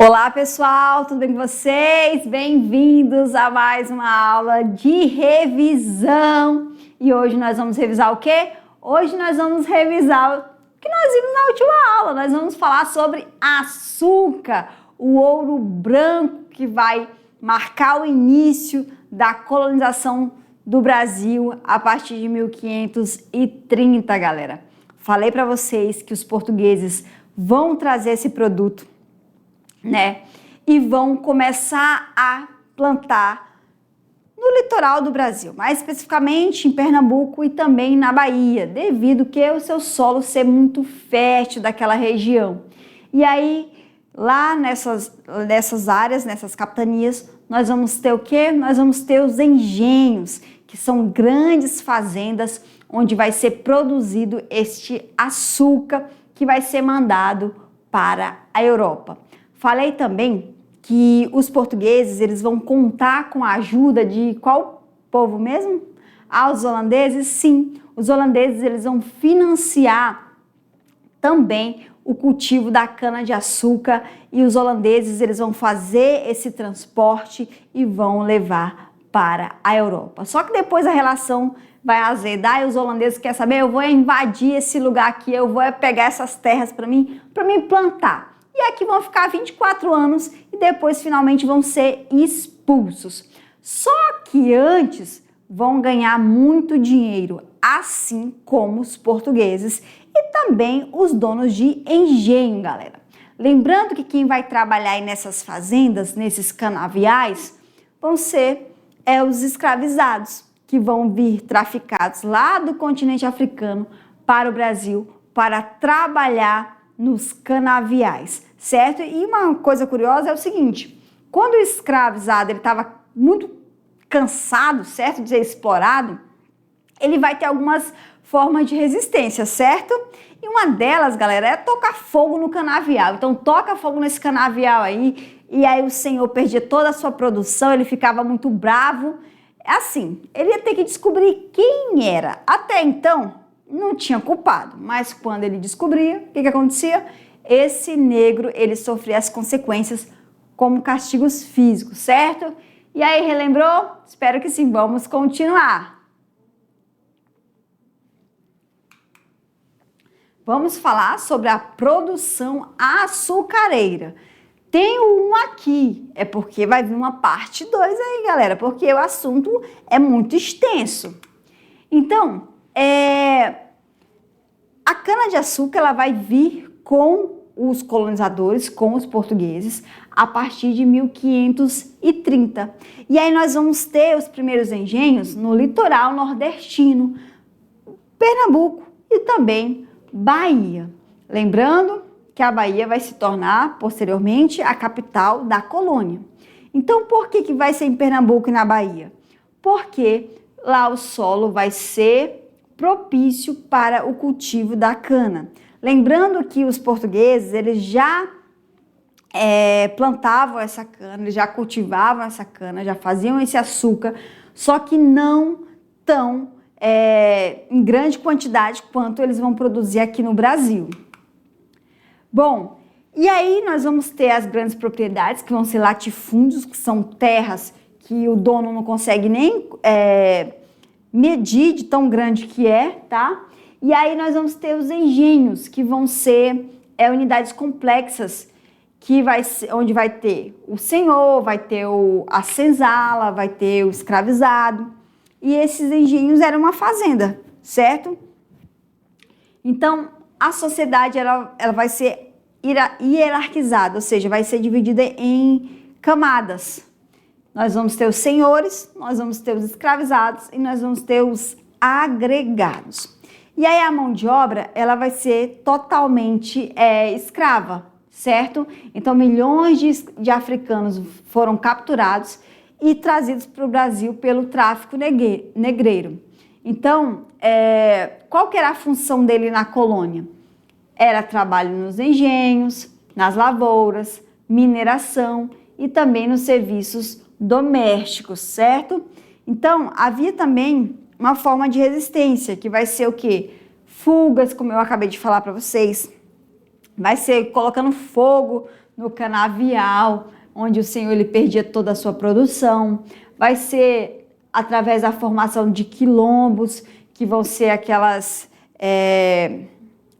Olá pessoal, tudo bem com vocês? Bem-vindos a mais uma aula de revisão. E hoje nós vamos revisar o quê? Hoje nós vamos revisar o que nós vimos na última aula. Nós vamos falar sobre açúcar, o ouro branco que vai marcar o início da colonização do Brasil a partir de 1530, galera. Falei para vocês que os portugueses vão trazer esse produto, né? E vão começar a plantar no litoral do Brasil, mais especificamente em Pernambuco e também na Bahia, devido que o seu solo ser muito fértil daquela região. E aí, lá nessas áreas, nessas capitanias, nós vamos ter o quê? Nós vamos ter os engenhos, que são grandes fazendas onde vai ser produzido este açúcar que vai ser mandado para a Europa. Falei também que os portugueses eles vão contar com a ajuda de qual povo mesmo? Os holandeses? Sim, os holandeses eles vão financiar também o cultivo da cana-de-açúcar e os holandeses eles vão fazer esse transporte e vão levar para a Europa. Só que depois a relação vai azedar e os holandeses querem saber, eu vou invadir esse lugar aqui, eu vou pegar essas terras para mim plantar. E aqui vão ficar 24 anos e depois finalmente vão ser expulsos. Só que antes vão ganhar muito dinheiro, assim como os portugueses e também os donos de engenho, galera. Lembrando que quem vai trabalhar aí nessas fazendas, nesses canaviais, vão ser os escravizados, que vão vir traficados lá do continente africano para o Brasil para trabalhar nos canaviais, certo? E uma coisa curiosa é o seguinte, quando o escravizado ele estava muito cansado, certo, de ser explorado, ele vai ter algumas formas de resistência, certo? E uma delas, galera, é tocar fogo no canavial. Então toca fogo nesse canavial aí, e aí o senhor perdia toda a sua produção, ele ficava muito bravo. Assim, ele ia ter que descobrir quem era. Até então, não tinha culpado, mas quando ele descobria, o que acontecia? Esse negro, ele sofria as consequências como castigos físicos, certo? E aí, relembrou? Espero que sim, vamos continuar. Vamos falar sobre a produção açucareira. Tem um aqui, é porque vai vir uma parte 2 aí, galera, porque o assunto é muito extenso. Então, a cana-de-açúcar ela vai vir com os colonizadores, com os portugueses, a partir de 1530. E aí nós vamos ter os primeiros engenhos no litoral nordestino, Pernambuco e também Bahia. Lembrando que a Bahia vai se tornar, posteriormente, a capital da colônia. Então, por que vai ser em Pernambuco e na Bahia? Porque lá o solo vai ser propício para o cultivo da cana. Lembrando que os portugueses, eles já plantavam essa cana, eles já cultivavam essa cana, já faziam esse açúcar, só que não tão em grande quantidade quanto eles vão produzir aqui no Brasil. Bom, e aí nós vamos ter as grandes propriedades, que vão ser latifúndios, que são terras que o dono não consegue nem medir de tão grande que é, tá? E aí nós vamos ter os engenhos, que vão ser unidades complexas, que vai ser, onde vai ter o senhor, vai ter a senzala, vai ter o escravizado. E esses engenhos eram uma fazenda, certo? Então, a sociedade ela vai ser hierarquizada, ou seja, vai ser dividida em camadas. Nós vamos ter os senhores, nós vamos ter os escravizados e nós vamos ter os agregados. E aí a mão de obra ela vai ser totalmente escrava, certo? Então milhões de africanos foram capturados e trazidos para o Brasil pelo tráfico negreiro. Então, qual que era a função dele na colônia? Era trabalho nos engenhos, nas lavouras, mineração e também nos serviços domésticos, certo? Então, havia também uma forma de resistência, que vai ser o quê? Fugas, como eu acabei de falar para vocês. Vai ser colocando fogo no canavial, onde o Senhor ele perdia toda a sua produção. Vai ser através da formação de quilombos, que vão ser aquelas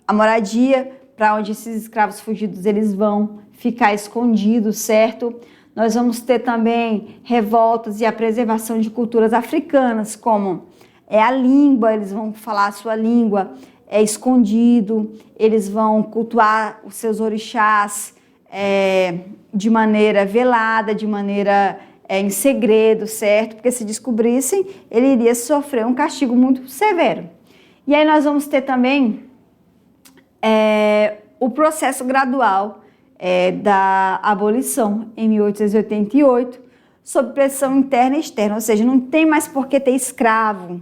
a moradia para onde esses escravos fugidos eles vão ficar escondidos, certo? Nós vamos ter também revoltas e a preservação de culturas africanas, como a língua, eles vão falar a sua língua escondido, eles vão cultuar os seus orixás de maneira velada, de maneira em segredo, certo? Porque se descobrissem, ele iria sofrer um castigo muito severo. E aí nós vamos ter também o processo gradual da abolição em 1888, sob pressão interna e externa, ou seja, não tem mais por que ter escravo.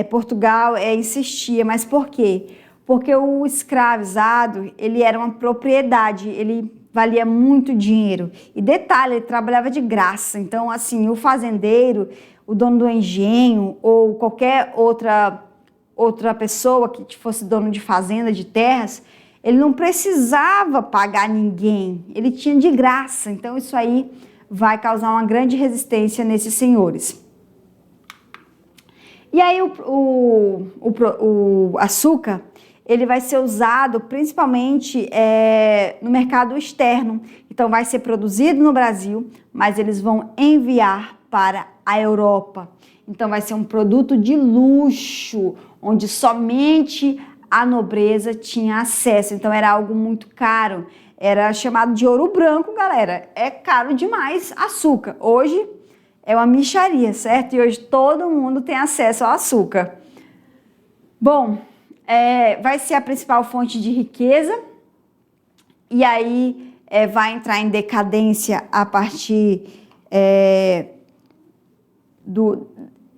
Portugal insistia, mas por quê? Porque o escravizado, ele era uma propriedade, ele valia muito dinheiro. E detalhe, ele trabalhava de graça. Então, assim, o fazendeiro, o dono do engenho ou qualquer outra pessoa que fosse dono de fazenda, de terras, ele não precisava pagar ninguém, ele tinha de graça. Então, isso aí vai causar uma grande resistência nesses senhores. E aí o açúcar, ele vai ser usado principalmente no mercado externo. Então vai ser produzido no Brasil, mas eles vão enviar para a Europa. Então vai ser um produto de luxo, onde somente a nobreza tinha acesso. Então era algo muito caro. Era chamado de ouro branco, galera. É caro demais açúcar. Hoje é uma mixaria, certo? E hoje todo mundo tem acesso ao açúcar. Bom, vai ser a principal fonte de riqueza. E aí vai entrar em decadência a partir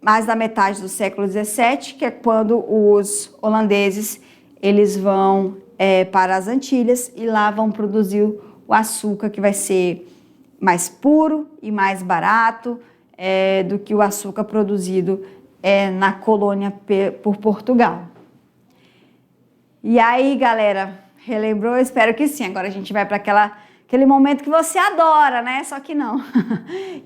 mais da metade do século XVII, que é quando os holandeses eles vão para as Antilhas e lá vão produzir o açúcar, que vai ser mais puro e mais barato do que o açúcar produzido na colônia por Portugal. E aí, galera, relembrou? Eu espero que sim. Agora a gente vai para aquele momento que você adora, né? Só que não.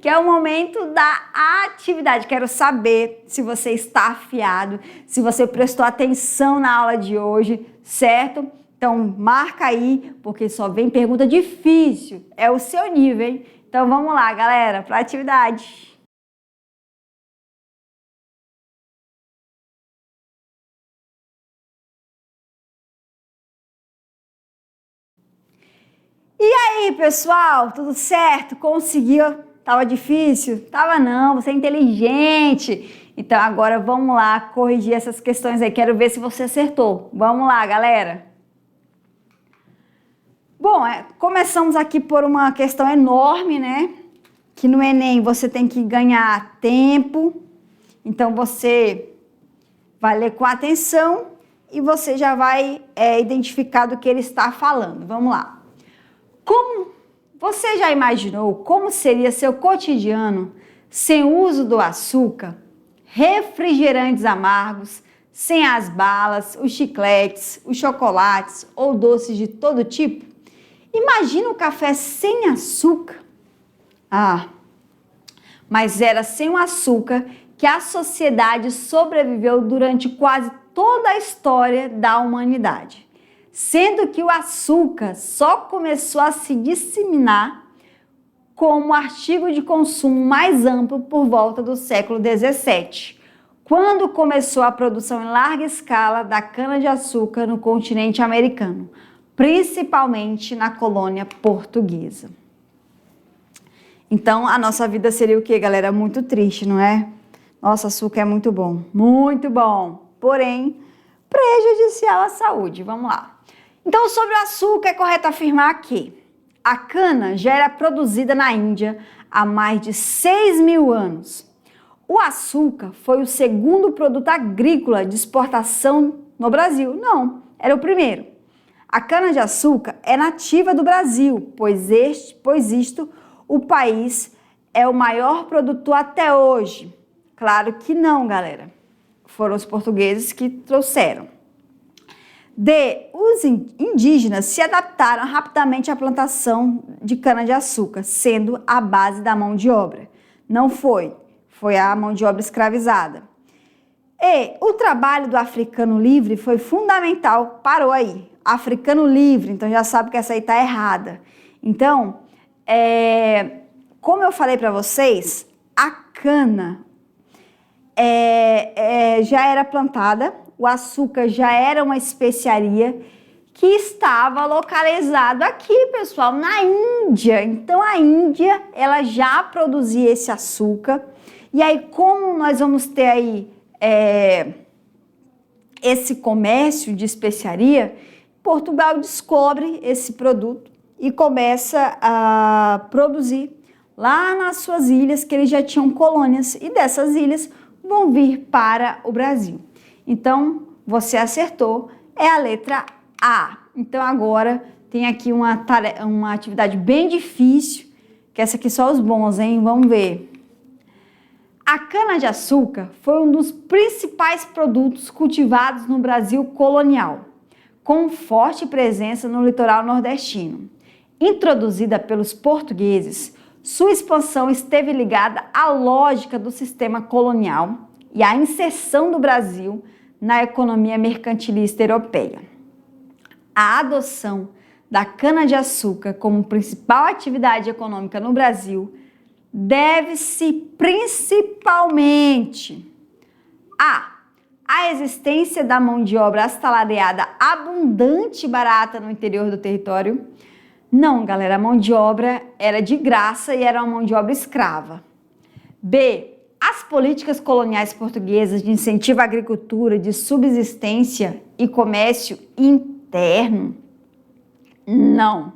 Que é o momento da atividade. Quero saber se você está afiado, se você prestou atenção na aula de hoje, certo? Então, marca aí, porque só vem pergunta difícil. É o seu nível, hein? Então, vamos lá, galera, para a atividade. E aí, pessoal, tudo certo? Conseguiu? Tava difícil? Tava não, você é inteligente. Então agora vamos lá corrigir essas questões aí. Quero ver se você acertou. Vamos lá, galera. Bom, começamos aqui por uma questão enorme, né? Que no Enem você tem que ganhar tempo. Então você vai ler com atenção e você já vai identificar do que ele está falando. Vamos lá. Como você já imaginou como seria seu cotidiano sem o uso do açúcar, refrigerantes amargos, sem as balas, os chicletes, os chocolates ou doces de todo tipo? Imagina o café sem açúcar. Mas era sem o açúcar que a sociedade sobreviveu durante quase toda a história da humanidade. Sendo que o açúcar só começou a se disseminar como artigo de consumo mais amplo por volta do século XVII, quando começou a produção em larga escala da cana-de-açúcar no continente americano, principalmente na colônia portuguesa. Então, a nossa vida seria o quê, galera? Muito triste, não é? Nossa, açúcar é muito bom, porém prejudicial à saúde. Vamos lá. Então, sobre o açúcar, é correto afirmar que a cana já era produzida na Índia há mais de 6.000 anos. O açúcar foi o segundo produto agrícola de exportação no Brasil. Não, era o primeiro. A cana-de-açúcar é nativa do Brasil, pois isto o país é o maior produtor até hoje. Claro que não, galera. Foram os portugueses que trouxeram. D. Os indígenas se adaptaram rapidamente à plantação de cana-de-açúcar, sendo a base da mão de obra. Não foi a mão de obra escravizada. E o trabalho do africano livre foi fundamental. Parou aí. Africano livre, então já sabe que essa aí está errada. Então, como eu falei para vocês, a cana já era plantada, o açúcar já era uma especiaria que estava localizado aqui, pessoal, na Índia. Então, a Índia, ela já produzia esse açúcar. E aí, como nós vamos ter aí esse comércio de especiaria, Portugal descobre esse produto e começa a produzir lá nas suas ilhas, que eles já tinham colônias, e dessas ilhas vão vir para o Brasil. Então, você acertou, é a letra A. Então, agora tem aqui uma atividade bem difícil, que essa aqui só os bons, hein? Vamos ver. A cana-de-açúcar foi um dos principais produtos cultivados no Brasil colonial, com forte presença no litoral nordestino. Introduzida pelos portugueses, sua expansão esteve ligada à lógica do sistema colonial e à inserção do Brasil na economia mercantilista europeia. A adoção da cana-de-açúcar como principal atividade econômica no Brasil deve-se principalmente a existência da mão de obra assalariada abundante e barata no interior do território. Não, galera, a mão de obra era de graça e era uma mão de obra escrava. B. As políticas coloniais portuguesas de incentivo à agricultura, de subsistência e comércio interno. Não.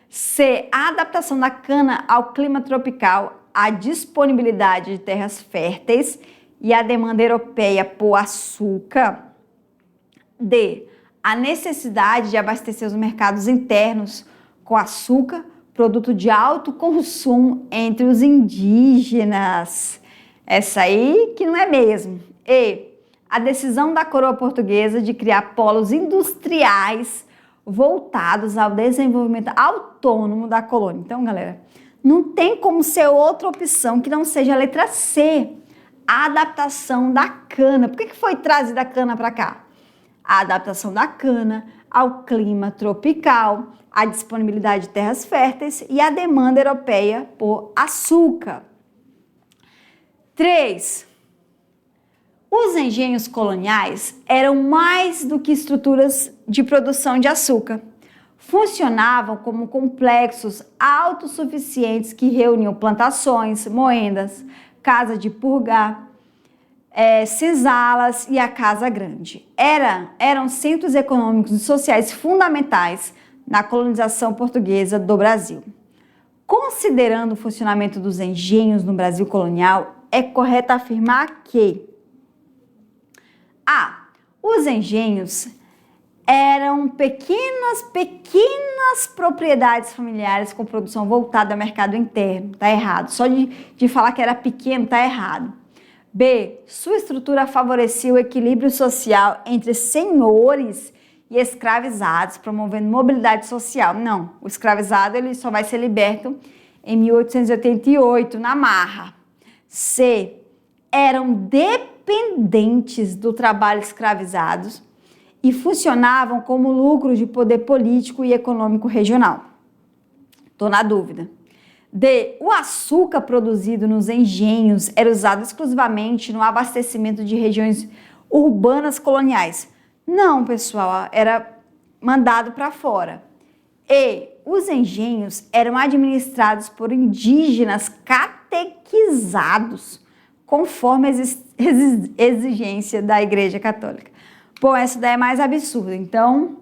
C. A adaptação da cana ao clima tropical, a disponibilidade de terras férteis e a demanda europeia por açúcar. D. A necessidade de abastecer os mercados internos com açúcar, produto de alto consumo entre os indígenas. Essa aí que não é mesmo. E. A decisão da coroa portuguesa de criar polos industriais voltados ao desenvolvimento autônomo da colônia. Então, galera, não tem como ser outra opção que não seja a letra C, a adaptação da cana. Por que foi trazida a cana para cá? A adaptação da cana ao clima tropical, a disponibilidade de terras férteis e a demanda europeia por açúcar. 3. Os engenhos coloniais eram mais do que estruturas de produção de açúcar. Funcionavam como complexos autossuficientes que reuniam plantações, moendas, casa de purgar, senzalas e a casa grande. Eram centros econômicos e sociais fundamentais na colonização portuguesa do Brasil. Considerando o funcionamento dos engenhos no Brasil colonial, é correto afirmar que os engenhos eram pequenas propriedades familiares com produção voltada ao mercado interno. Tá errado. Só de falar que era pequeno, tá errado. B. Sua estrutura favorecia o equilíbrio social entre senhores e escravizados, promovendo mobilidade social. Não, o escravizado ele só vai ser liberto em 1888, na marra. C. Eram dependentes do trabalho escravizados e funcionavam como lucro de poder político e econômico regional. Estou na dúvida. D. O açúcar produzido nos engenhos era usado exclusivamente no abastecimento de regiões urbanas coloniais. Não, pessoal, era mandado para fora. E os engenhos eram administrados por indígenas catequizados, conforme a exigência da Igreja Católica. Bom, essa daí é mais absurda. Então,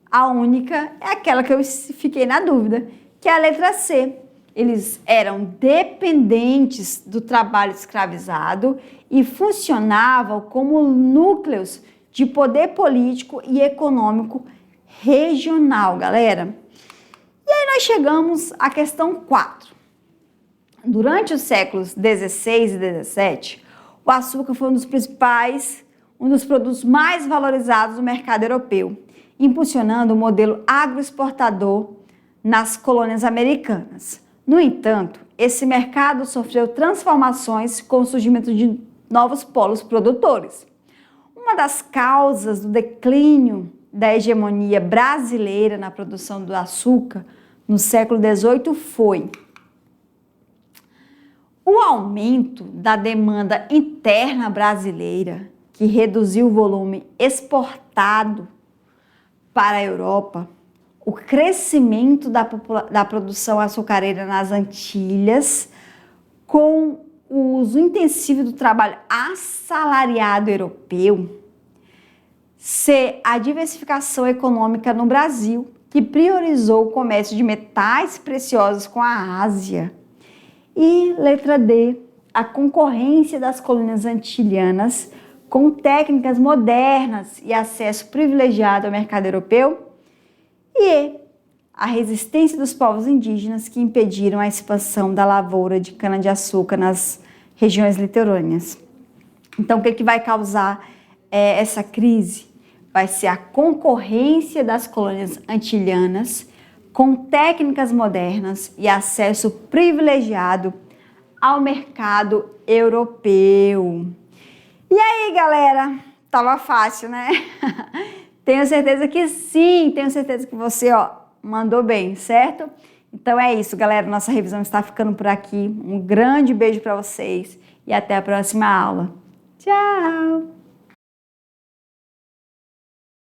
a única é aquela que eu fiquei na dúvida, que é a letra C. Eles eram dependentes do trabalho escravizado e funcionavam como núcleos de poder político e econômico regional, galera. E aí nós chegamos à questão 4. Durante os séculos 16 e 17, o açúcar foi um um dos produtos mais valorizados do mercado europeu, impulsionando o modelo agroexportador nas colônias americanas. No entanto, esse mercado sofreu transformações com o surgimento de novos polos produtores. Uma das causas do declínio da hegemonia brasileira na produção do açúcar no século XVIII foi o aumento da demanda interna brasileira, que reduziu o volume exportado para a Europa, o crescimento da produção açucareira nas Antilhas, com o uso intensivo do trabalho assalariado europeu, a diversificação econômica no Brasil, que priorizou o comércio de metais preciosos com a Ásia. E letra D, a concorrência das colônias antilhanas com técnicas modernas e acesso privilegiado ao mercado europeu. E E, a resistência dos povos indígenas que impediram a expansão da lavoura de cana-de-açúcar nas regiões litorâneas. Então, o que vai causar essa crise? Vai ser a concorrência das colônias antilhanas com técnicas modernas e acesso privilegiado ao mercado europeu. E aí, galera? Tava fácil, né? Tenho certeza que sim, tenho certeza que você, mandou bem, certo? Então é isso, galera. Nossa revisão está ficando por aqui. Um grande beijo para vocês e até a próxima aula. Tchau!